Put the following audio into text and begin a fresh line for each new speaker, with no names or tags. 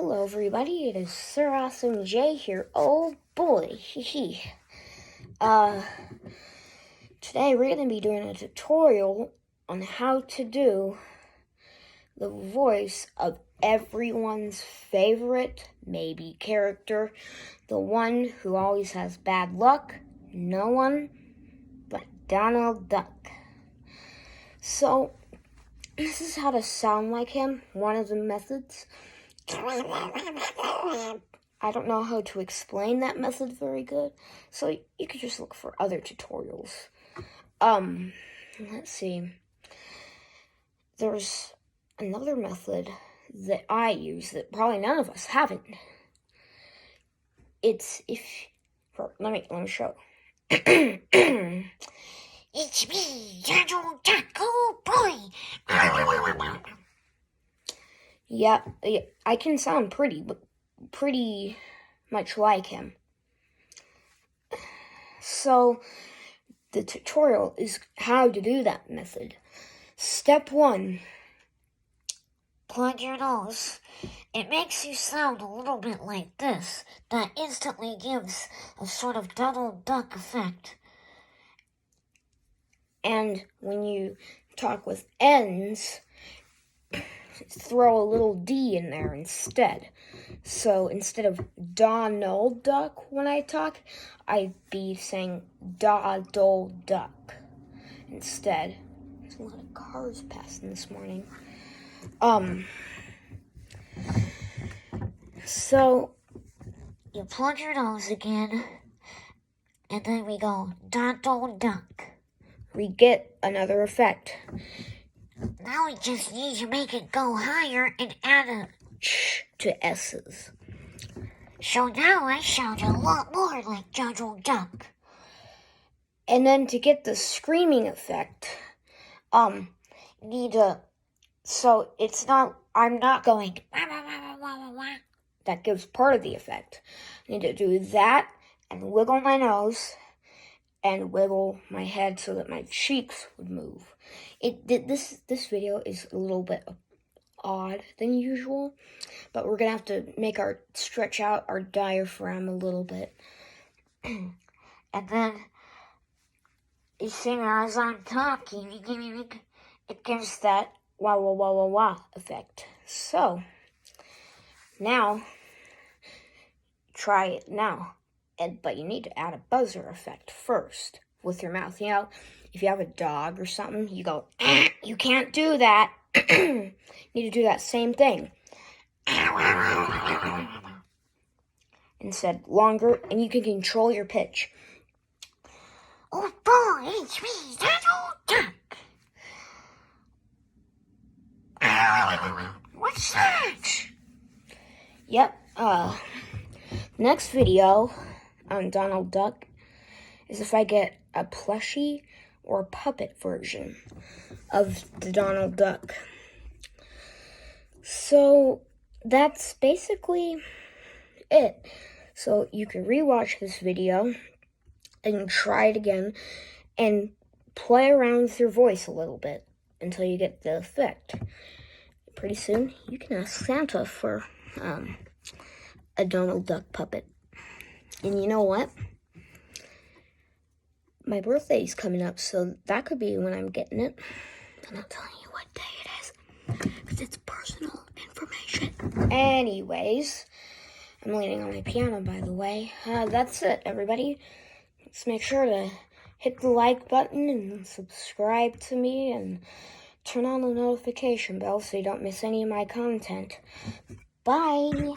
Hello everybody, it is Sir Awesome J here. Oh boy, today we're going to be doing a tutorial on how to do the voice of everyone's favorite, maybe, character. The one who always has bad luck, no one but Donald Duck. So, this is how to sound like him, one of the methods. I don't know how to explain that method very good, so you could just look for other tutorials. Let's see. There's another method that I use that probably none of us haven't. Let me show.
It's me, Donald Duck, oh boy!
Yeah, I can sound pretty much like him. So, the tutorial is how to do that method. Step 1.
Plug your nose. It makes you sound a little bit like this. That instantly gives a sort of Donald Duck effect.
And when you talk with N's, throw a little D in there instead. So instead of Donald Duck when I talk, I'd be saying Donald Duck instead. There's a lot of cars passing this morning. So
you plug your nose again, and then we go Donald Duck.
We get another effect.
Now we just need to make it go higher and add a
ch to S's.
So now I sound a lot more like Donald Duck.
And then to get the screaming effect, so it's not, I'm not going, wah, wah, wah, wah, wah, wah. That gives part of the effect. I need to do that and wiggle my nose and wiggle my head so that my cheeks would move. This video is a little bit odd than usual, but we're gonna have to stretch out our diaphragm a little bit.
And then you see as I'm talking,
it gives that wah wah wah wah wah effect. So now try it now. But you need to add a buzzer effect first with your mouth. You know, if you have a dog or something, you go, you can't do that. You need to do that same thing. Instead, longer, and you can control your pitch.
Oh boy, it's me, Donald Duck. What's that?
Yep, next video on Donald Duck is if I get a plushie or a puppet version of the Donald Duck. So that's basically it. So you can rewatch this video and try it again and play around with your voice a little bit until you get the effect. Pretty soon you can ask Santa for a Donald Duck puppet. And you know what? My birthday's coming up, so that could be when I'm getting it. I'm not telling you what day it is, because it's personal information. Anyways, I'm leaning on my piano, by the way. That's it, everybody. Let's make sure to hit the like button and subscribe to me and turn on the notification bell so you don't miss any of my content. Bye!